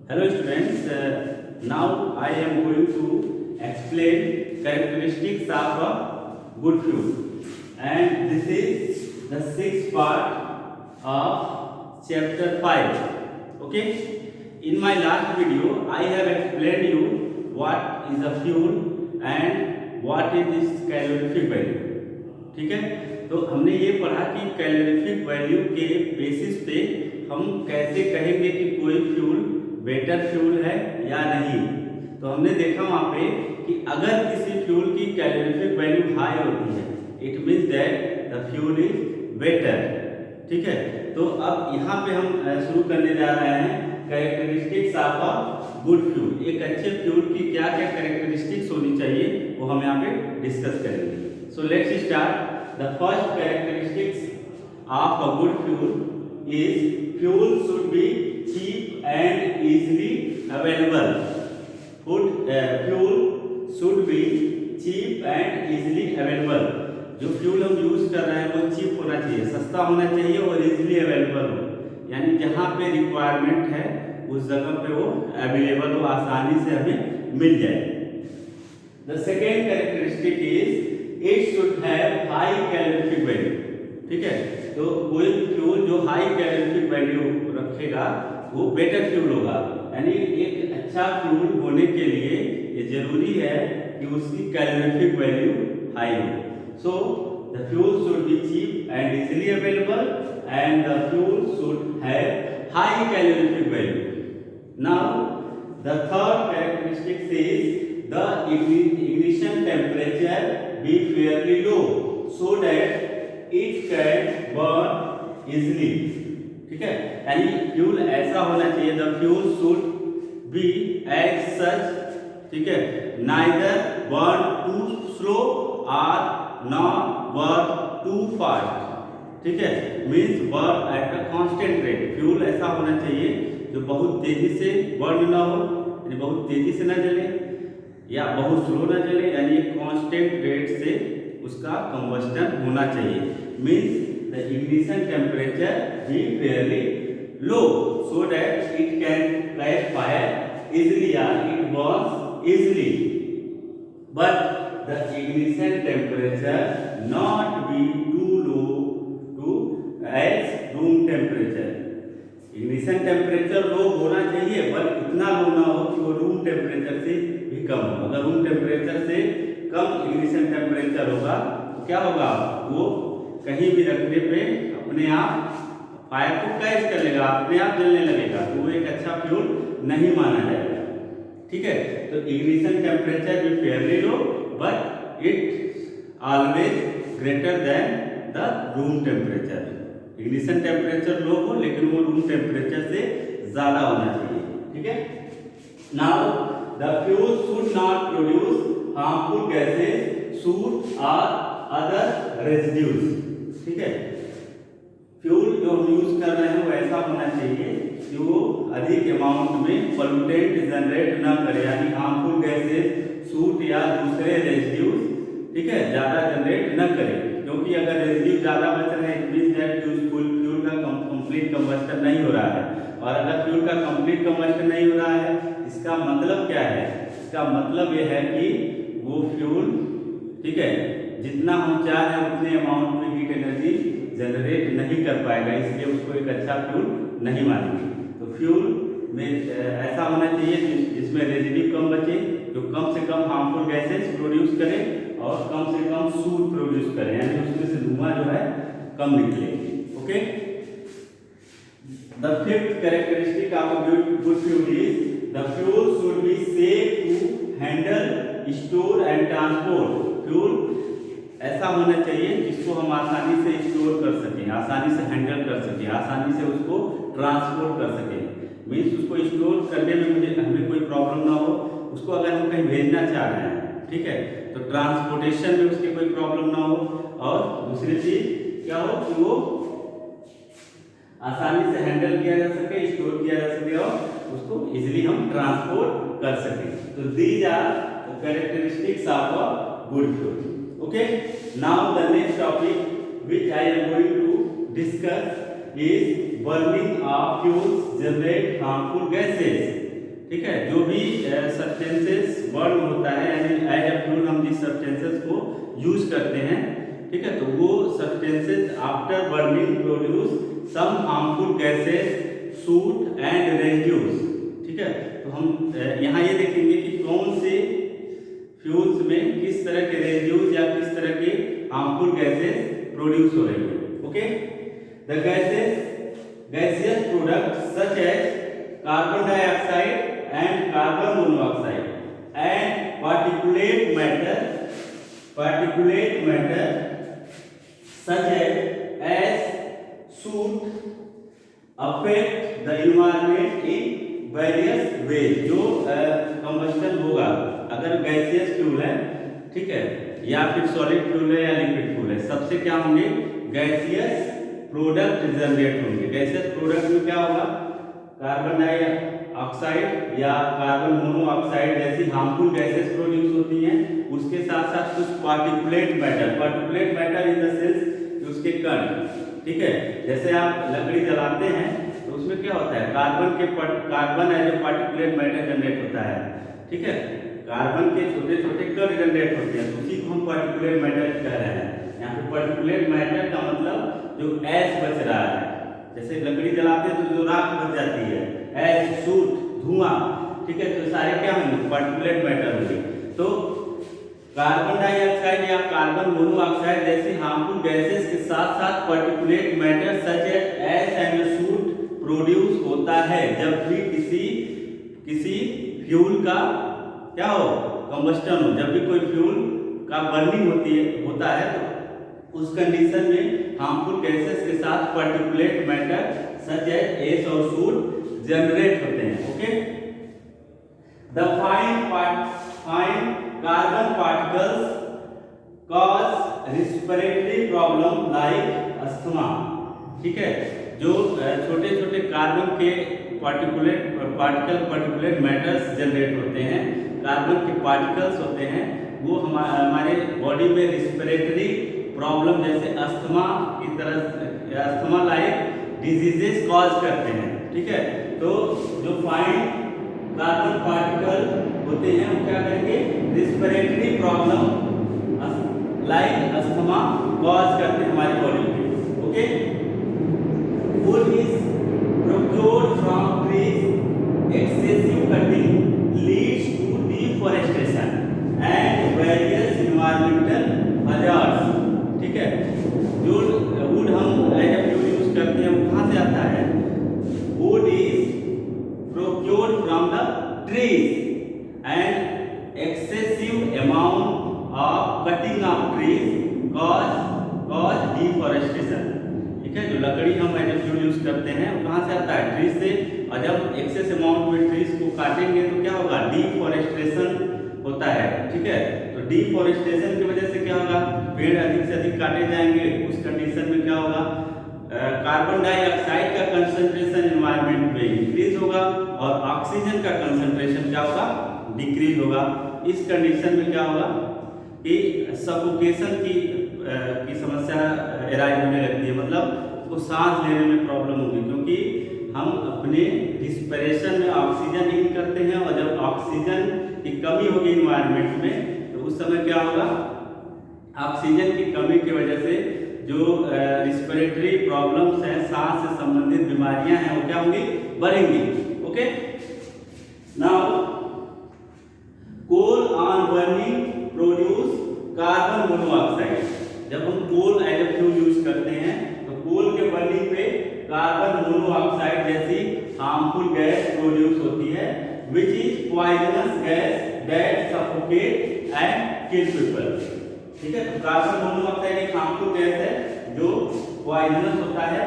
Hello students, now I am going to explain characteristics of a good fuel, and this is the sixth part of chapter 5. Okay, in my last video I have explained you what is a fuel and what is its calorific value. ठीक है, तो हमने ये पढ़ा कि calorific value के basis पे हम कैसे कहेंगे कि कोई फ्यूल बेटर फ्यूल है या नहीं। तो हमने देखा वहाँ पे कि अगर किसी फ्यूल की कैलोरीफिक वैल्यू हाई होती है it means that the fuel is better. ठीक है, तो अब यहाँ पे हम शुरू करने जा रहे हैं characteristics of a good fuel. एक अच्छे फ्यूल की क्या क्या कैरेक्टरिस्टिक्स होनी चाहिए वो हम यहाँ पे डिस्कस करेंगे। So let's start. The first characteristics of a good fuel is fuel should be cheap and easily available. Fuel should be cheap and easily available. जो फ्यूल हम यूज कर रहे हैं वो चीप होना चाहिए, सस्ता होना चाहिए और इजीली अवेलेबल हो, यानी जहाँ पे रिक्वायरमेंट है उस जगह पे वो अवेलेबल हो, आसानी से हमें मिल जाए। The second characteristic is it should have high calorific value. ठीक है, तो कोई फ्यूल जो हाई कैलोरीफिक वैल्यू रखेगा वो बेटर फ्यूल होगा, यानी एक अच्छा फ्यूल होने के लिए ये जरूरी है कि उसकी कैलोरीफिक वैल्यू हाई हो। So the fuel should be cheap and easily available and the fuel should have high calorific value. Now the third characteristic is the ignition temperature be fairly low so that it can burn easily. ठीक है, यानी fuel ऐसा होना चाहिए, the fuel should be as such, ठीक है, neither burn too slow or not burn too fast. ठीक है, means burn at a constant rate. Fuel ऐसा होना चाहिए जो बहुत तेजी से बर्न ना हो, यानी बहुत तेजी से ना जले या बहुत स्लो ना चले, यानी कांस्टेंट रेट से उसका कंबस्टन होना चाहिए। Means the ignition temperature be fairly low so that it can catch fire easily या it burns easily, but the ignition temperature not be too low to as room temperature. Ignition temperature low होना चाहिए but इतना लो ना हो कि वो room temperature से भी कम हो। अगर रूम टेम्परेचर से कम इग्निशन टेम्परेचर होगा तो क्या होगा, वो कहीं भी रखने पे अपने आप फायर को कैच कर लेगा, अपने आप जलने लगेगा, तो वो एक अच्छा फ्यूल नहीं माना जाएगा। ठीक है, तो इग्निशन टेम्परेचर भी Fairlie low but it always greater than the room temperature. Ignition temperature लो हो लेकिन वो रूम टेम्परेचर से ज्यादा होना चाहिए। ठीक है, now the fuel should not produce harmful gases, suit और अदर रेजिड्यूज। ठीक है, फ्यूल जो हम यूज कर रहे हैं वो ऐसा होना चाहिए कि वो अधिक अमाउंट में पोल्यूटेंट जनरेट ना करे, यानी हार्मफुल गैसेस, सूट या दूसरे रेजिड्यूज, ठीक है, ज्यादा जनरेट न करे, क्योंकि अगर रेजिड्यू ज्यादा बच रहे हैं इट मींस दैट फ्यूल का कंप्लीट कंबस्टन नहीं हो रहा है, और अगर फ्यूल का कंप्लीट कंबस्टन नहीं हो रहा है इसका मतलब क्या है, इसका मतलब यह है कि वो फ्यूल, ठीक है, जितना हम चाहें उतने अमाउंट में हीट एनर्जी जनरेट नहीं कर पाएगा, इसलिए उसको एक अच्छा फ्यूल नहीं मानेंगे। तो फ्यूल में ऐसा होना चाहिए जिसमें रेजिड्यू कम बचे, जो कम से कम हार्मफुल गैसेस प्रोड्यूस करे और कम से कम सूट प्रोड्यूस करें, यानी उसमें से धुआं जो है कम निकले। Okay, the fifth characteristic of a good fuel is the fuel should be safe to handle, store and transport. Fuel ऐसा होना चाहिए जिसको हम आसानी से स्टोर कर सकें, आसानी से हैंडल कर सकें, आसानी से उसको ट्रांसपोर्ट कर सकें। मीन्स उसको स्टोर करने में हमें कोई प्रॉब्लम ना हो, उसको अगर हम कहीं भेजना चाह रहे हैं, ठीक है, तो ट्रांसपोर्टेशन में उसकी कोई प्रॉब्लम ना हो, और दूसरी चीज क्या हो कि वो आसानी से हैंडल किया जा सके, स्टोर किया जा सके और उसको इजीली हम ट्रांसपोर्ट कर सकें। तो these are the characteristics of a good fuel. Okay, now the next topic which I am going to discuss is burning of fuels generate harmful gases. ठीक है, जो भी सब्सटेंसेस बर्न होता है यानी एज अ फ्यूल हम जिस substances को यूज करते हैं, ठीक है, तो वो substances after burning produce some harmful gases soot and residues. ठीक है, तो हम यहाँ ये देखेंगे कि कौन से फ्यूल्स में किस तरह के रेजिड्यूज या किस तरह के हार्मफुल गैसेस प्रोड्यूस हो रही है। Okay, the gaseous products such as carbon dioxide and carbon monoxide and particulate matter such as soot affect the environment in various ways। जो कंबस्टन होगा अगर गैसियस फ्यूल है, ठीक है, या फिर सॉलिड फ्यूल है या लिक्विड फ्यूल है, सबसे क्या होंगे गैसियस प्रोडक्ट जनरेट होंगे। गैसियस प्रोडक्ट में क्या होगा, कार्बन डाइऑक्साइड या कार्बन मोनोऑक्साइड जैसी हार्मफुल गैसेस प्रोड्यूस होती हैं। उसके साथ साथ कुछ particulate matter in the sense उसके कण, ठीक है, जैसे आप लकड़ी जलाते हैं तो उसमें क्या होता है, carbon as a particulate matter generate होता है। ठीक है, कार्बन के छोटे छोटे कण जनरेट होते हैं, तो उसी को हम पार्टिकुलेट मैटर कह रहे हैं। यहाँ पे पार्टिकुलेट मैटर का मतलब जो ऐश बच रहा है, जैसे लकड़ी जलाते हैं तो जो राख बच जाती है, ऐश, सूट, धुआं, ठीक है, तो सारे क्या होंगे पार्टिकुलेट मैटर होंगे। तो कार्बन डाइऑक्साइड या कार्बन मोनोऑक्साइड जैसी हार्मफुल गैसेस के साथ साथ particulate matter such as ash and soot produce होता है जब भी किसी फ्यूल का क्या हो, कंबस्टन हो। जब भी कोई फ्यूल का बर्निंग होता है तो उस कंडीशन में हार्मफुल गैसेस के साथ पार्टिकुलेट मैटर सच एज ऐश और सूट जनरेट होते हैं। Okay, the fine carbon particles cause respiratory problem like asthma. ठीक है, जो छोटे छोटे कार्बन के पार्टिकुलेट मैटर्स जनरेट होते हैं, कार्बन के पार्टिकल्स होते हैं, वो हमारे बॉडी में रिस्पिरेटरी प्रॉब्लम जैसे अस्थमा लाइक डिजीजेस कॉज करते हैं। ठीक है, तो जो फाइन कार्बन पार्टिकल होते हैं वो क्या करेंगे, respiratory problem like asthma cause करते हैं हमारी बॉडी में। Okay, food is procured from trees, excessive cutting leads to deforestation and various environmental hazards. ठीक है, जो वुड हम एज ए फ्यूल यूज करते हैं वो कहाँ से आता है, would is procured from the trees and excessive amount of cutting of trees cause deforestation. ठीक है, जो लकड़ी हम एज ए फ्यूल यूज करते हैं वो कहाँ से आता है, ट्रीज से, और जब एक्सेस अमाउंट में ट्रीज को काटेंगे तो क्या होगा, डिफॉरेस्टेशन होता है। ठीक है, तो डिफॉरेस्टेशन की वजह से क्या होगा, पेड़ अधिक से अधिक काटे जाएंगे। उस कंडीशन में क्या होगा, कार्बन डाइऑक्साइड का कंसंट्रेशन एनवायरनमेंट में इंक्रीज होगा और ऑक्सीजन का कंसंट्रेशन क्या होगा, डिक्रीज होगा। इस कंडीशन में क्या होगा कि सफोकेशन की समस्या एराइज होने लगती है, मतलब उसको सांस लेने में प्रॉब्लम होगी, क्योंकि हम अपने रिस्पिरेशन में ऑक्सीजन इन करते हैं और जब ऑक्सीजन की कमी होगी इन्वायरमेंट में तो उस समय क्या होगा, ऑक्सीजन की कमी की वजह से जो रिस्पिरेटरी प्रॉब्लम्स हैं, सांस से संबंधित बीमारियां हैं, वो क्या होंगी, बढ़ेंगी। Okay, now coal on burning produce carbon monoxide. जब हम coal as a fuel use करते हैं तो कोल के बर्निंग पे कार्बन मोनोऑक्साइड जैसी हार्मफुल गैस प्रोड्यूस होती है, which is poisonous gas that suffocate and kill people। ठीक है, तो कार्बन मोनोऑक्साइड एक हार्मफुल गैस है जो पॉइजनस होता है,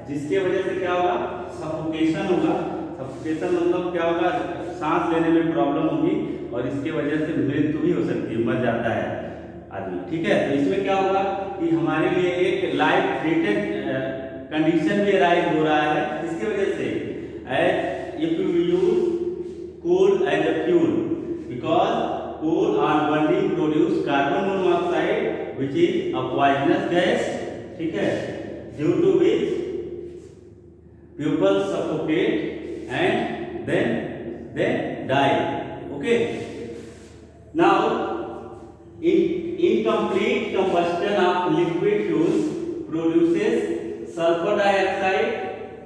जिसके वजह से क्या होगा, सफोकेशन होगा। सफोकेशन मतलब क्या होगा, सांस लेने में प्रॉब्लम होगी और इसके वजह से मृत्यु भी हो सकती है, मर जाता है आदमी। ठीक है, तो इसमें क्या होगा कि हमारे लिए एक लाइफ थ्रेटेड कंडीशन भी अराइज हो रहा है। इसकी वजह से as if you use coal as a fuel, because coal on burning produce carbon monoxide which is a poisonous gas. ठीक है, due to which people suffocate and then they die. Okay. Now, incomplete combustion of liquid fuels produces sulfur dioxide,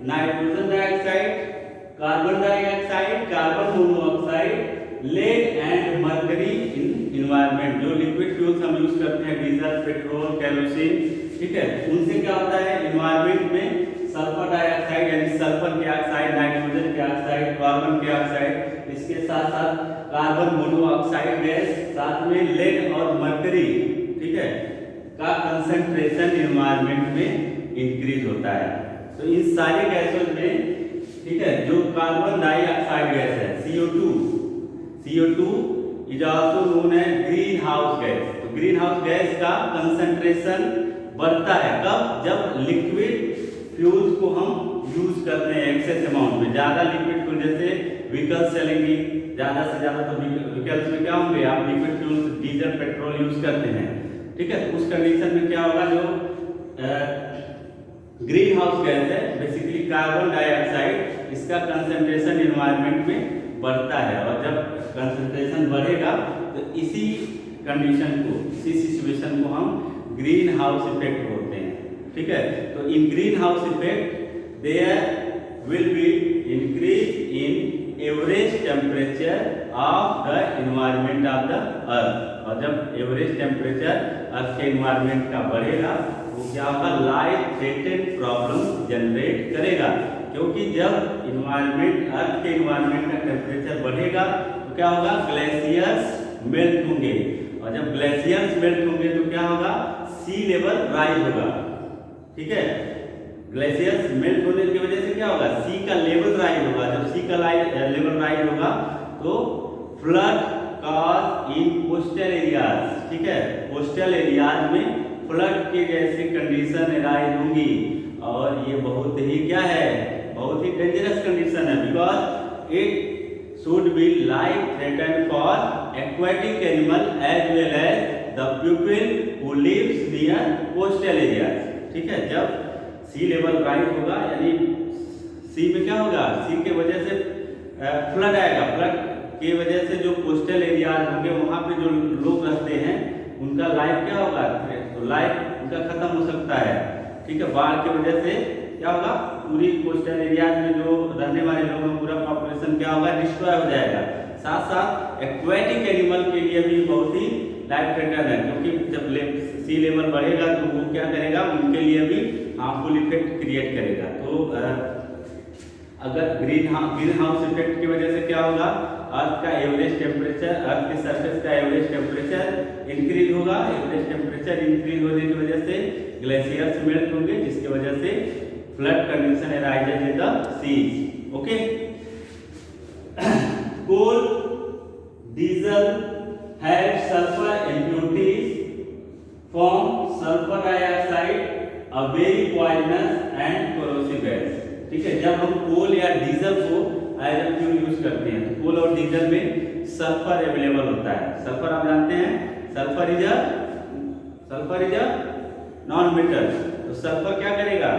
nitrogen dioxide, carbon dioxide, carbon monoxide, lead and mercury in environment. जो liquid fuels हम use करते हैं, diesel, petrol, kerosene, ठीक है, उनसे क्या होता है इन्वायरमेंट में सल्फर डाइऑक्साइड यानी सल्फर के ऑक्साइड, नाइट्रोजन के ऑक्साइड, कार्बन के ऑक्साइड, इसके साथ साथ कार्बन मोनोऑक्साइड गैस, साथ में लेड और मरकरी, ठीक है, का कंसंट्रेशन एनवायरनमेंट में इंक्रीज होता है। तो इन सारे गैसों में, ठीक है, जो कार्बन डाइऑक्साइड गैस है CO2 is also known as greenhouse gas. तो ग्रीन हाउस गैस का कंसंट्रेशन बढ़ता है कब? जब लिक्विड फ्यूल्स को हम यूज करते हैं एक्सेस अमाउंट में, ज्यादा लिक्विड फ्यूल, जैसे व्हीकल्स चलेंगी ज्यादा से ज्यादा, तो व्हीकल्स में क्या होंगे, आप liquid fuels diesel, petrol use करते हैं, ठीक है, तो उस कंडीशन में क्या होगा, जो ग्रीन हाउस गैस है बेसिकली कार्बन डाइऑक्साइड, इसका कंसंट्रेशन एनवायरनमेंट में बढ़ता है, और जब कंसंट्रेशन बढ़ेगा तो इसी कंडीशन को, इसी सिचुएशन को हम ग्रीन हाउस इफेक्ट बोलते हैं, ठीक है। तो in greenhouse effect there will be increase in average temperature of the environment of the earth, और जब एवरेज टेम्परेचर अर्थ के एनवायरनमेंट का बढ़ेगा वो क्या होगा, लाइफ थ्रेटेन प्रॉब्लम जनरेट करेगा, क्योंकि जब इन्वायरमेंट, अर्थ के इन्वायरमेंट का टेम्परेचर बढ़ेगा तो क्या होगा, ग्लेशियर्स मेल्ट होंगे, और जब ग्लेशियर्स मेल्ट होंगे तो क्या होगा, सी लेवल राइज होगा, ठीक है। ग्लेशियर्स मेल्ट होने की वजह से क्या होगा, सी का लेवल राइज होगा, जब सी का लेवल राइज होगा तो फ्लड कॉज इन कोस्टल एरियाज, ठीक है, कोस्टल एरियाज में फ्लड के जैसी कंडीशन राइज होंगी, और ये बहुत ही क्या है, बहुत ही डेंजरस कंडीशन है, because it should be life threaten for aquatic animal as well as the people who lives near coastal areas, ठीक है। जब सी लेवल राइज होगा यानी सी में क्या होगा, सी के वजह से फ्लड आएगा, फ्लड की वजह से जो कोस्टल एरियाज होंगे वहाँ पे जो लोग रहते हैं उनका लाइफ क्या होगा, तो लाइफ उनका खत्म हो सकता है, ठीक है। बाढ़ की वजह से क्या होगा, पूरी कोस्टल एरियाज में जो रहने वाले लोग हैं पूरा पॉपुलेशन क्या होगा, डिस्ट्रॉय हो जाएगा। साथ साथ एक्वाटिक एनिमल के लिए भी बहुत ही लाइफ थ्रेटन है, क्योंकि जब सी लेवल बढ़ेगा तो वो क्या करेगा, उनके लिए भी हार्मफुल इफेक्ट क्रिएट करेगा। तो अगर ग्रीन हाउस इफेक्ट की वजह से क्या होगा, अर्थ का एवरेज टेम्परेचर, अर्थ के सरफेस का एवरेज टेम्परेचर इंक्रीज होगा, एवरेज टेम्परेचर इंक्रीज होने की वजह से ग्लेशियर्स मेल्ट होंगे, जिसकी वजह से flood condition arises in the seas. Okay, coal, diesel have sulphur impurities from sulphur dioxide, a very poisonous and corrosive gas, ठीक है। जब हम कोल या डीजल को एज ए फ्यूल यूज करते हैं तो कोल और डीजल में सल्फर अवेलेबल होता है। सल्फर आप जानते हैं, sulphur is a non metal. तो सल्फर क्या करेगा,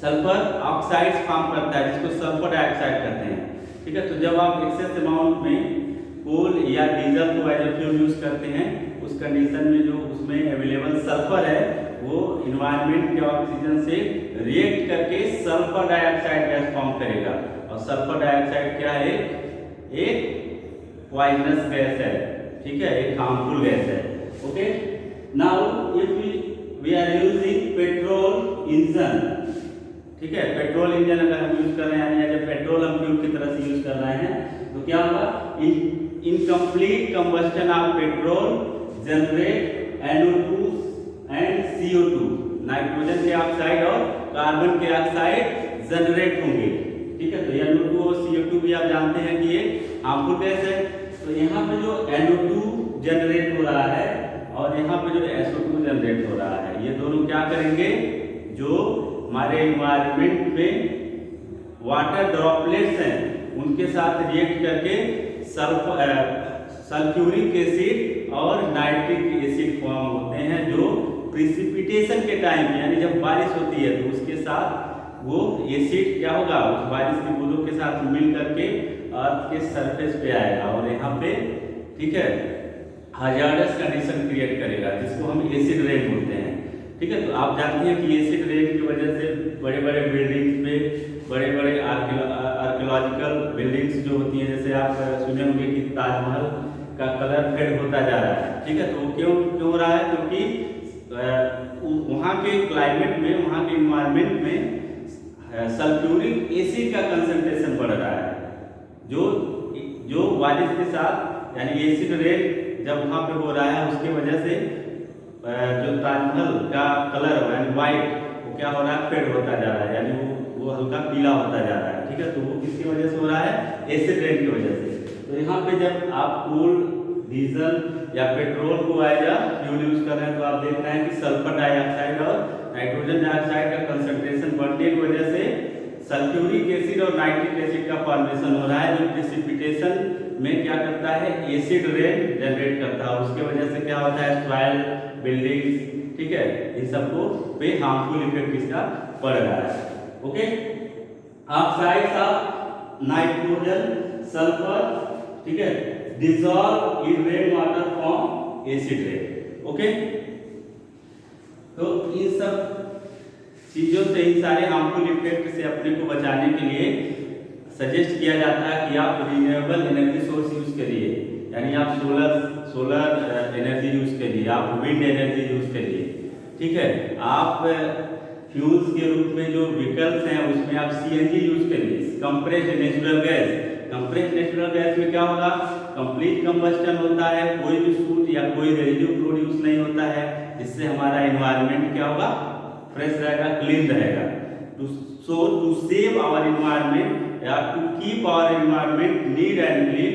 सल्फर ऑक्साइड्स फॉर्म करता है जिसको सल्फर डाइऑक्साइड कहते हैं, ठीक है। तो जब आप एक्सेस अमाउंट में कोल या डीजल को एज ए फ्यूल यूज करते हैं, उस कंडीशन में जो उसमें अवेलेबल सल्फर है वो इन्वायरमेंट के ऑक्सीजन से रिएक्ट करके सल्फर डाइऑक्साइड गैस फॉर्म करेगा, और सल्फर डाइऑक्साइड क्या है, एक पॉइजनस गैस है, ठीक है, एक हार्मफुल गैस है। Okay, now if we are using petrol engine, ठीक है, पेट्रोल इंजन अगर हम यूज कर रहे हैं यानी जब पेट्रोल हम फ्यूल की तरह से यूज कर रहे हैं तो क्या होगा, incomplete combustion of petrol generate NO2 and CO2, nitrogen के ऑक्साइड और कार्बन के ऑक्साइड जनरेट होंगे, ठीक है। तो NO2 और CO2 भी आप जानते हैं कि ये हार्मफुल गैस है। तो यहाँ पे जो NO2 जनरेट हो रहा है और यहाँ पे जो SO2 जनरेट हो रहा है, ये दोनों क्या करेंगे, जो हमारे एनवायरनमेंट में वाटर ड्रॉपलेट्स हैं उनके साथ रिएक्ट करके सल्फ्यूरिक एसिड और नाइट्रिक एसिड फॉर्म होते हैं, जो प्रिसिपिटेशन के टाइम यानी जब बारिश होती है तो उसके साथ वो एसिड क्या होगा, उस बारिश के बूंदों के साथ मिल करके अर्थ के सरफेस पे आएगा और यहाँ पे, ठीक है, हाजार्डस कंडीशन क्रिएट करेगा, जिसको हम एसिड रेन बोलते हैं। ठीक है, तो आप जानते हैं कि एसिड रेन की वजह से बड़े बड़े बिल्डिंग्स पे, बड़े बड़े आर्कियोलॉजिकल बिल्डिंग्स जो होती हैं, जैसे आप सुने होंगे कि ताजमहल का कलर फेड होता जा रहा है। ठीक है, तो क्यों हो रहा है? क्योंकि वहाँ के क्लाइमेट में, वहाँ के इन्वायरमेंट में सल्फ्यूरिक एसिड का कंसंट्रेशन बढ़ रहा है, जो बारिश के साथ, यानी एसिड रेन जब वहाँ पे हो रहा है, उसकी वजह से जो ताजमहल का कलर यानी वाइट, वो क्या हो रहा है? फेड होता जा रहा है, यानी वो हल्का पीला होता जा रहा है। ठीक है, तो वो किसकी वजह से हो रहा है? एसिड रेन की वजह से। तो यहाँ पे जब आप कोल, डीजल या पेट्रोल को एज अ फ्यूल यूज कर रहे हैं, तो आप देख रहे हैं कि सल्फर डाइऑक्साइड और नाइट्रोजन डाइऑक्साइड का कंसंट्रेशन बढ़ने की वजह से सल्फ्यूरिक एसिड और नाइट्रिक एसिड का फॉर्मेशन हो रहा है, जो प्रेसिपिटेशन में क्या करता है? एसिड रेन जनरेट करता है। उसके वजह से क्या होता है? सॉइल, बिल्डिंग्स, ठीक है, इन सबको पे हार्मफुल इफेक्ट इसका पड़ रहा है। Okay, oxides of nitrogen, sulphur, ठीक है, dissolve in rain water from acid rain. Okay, तो इन सब चीजों से, इन सारे हार्मफुल इफेक्ट से अपने को बचाने के लिए सजेस्ट किया जाता है कि आप रिन्यूएबल एनर्जी सोर्स यूज करिए, यानी आप सोलर एनर्जी यूज करिए, आप विंड एनर्जी यूज करिए। ठीक है, आप फ्यूल्स के रूप में जो व्हीकल्स हैं उसमें आप सीएनजी यूज करिए, compressed natural gas. Compressed natural gas में क्या होगा? कंप्लीट कंबस्टन होता है, कोई भी सूट या कोई रेजिड्यू प्रोड्यूस नहीं होता है, जिससे हमारा एनवायरनमेंट क्या होगा? फ्रेश रहेगा, क्लीन रहेगा। टू सेव आवर एनवायरनमेंट या to keep our environment neat and clean,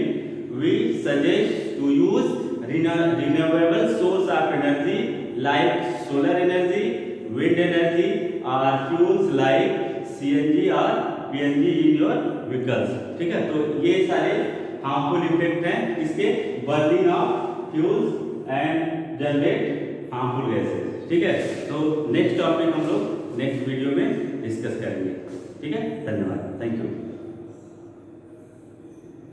we suggest to use renewable source of energy like solar energy, wind energy or fuels like CNG or PNG in your vehicles। ठीक है, तो ये सारे harmful effect हैं इसके burning of fuels and generate harmful gases. ठीक है, तो नेक्स्ट टॉपिक हम लोग नेक्स्ट वीडियो में डिस्कस करेंगे। ठीक है, धन्यवाद, थैंक यू।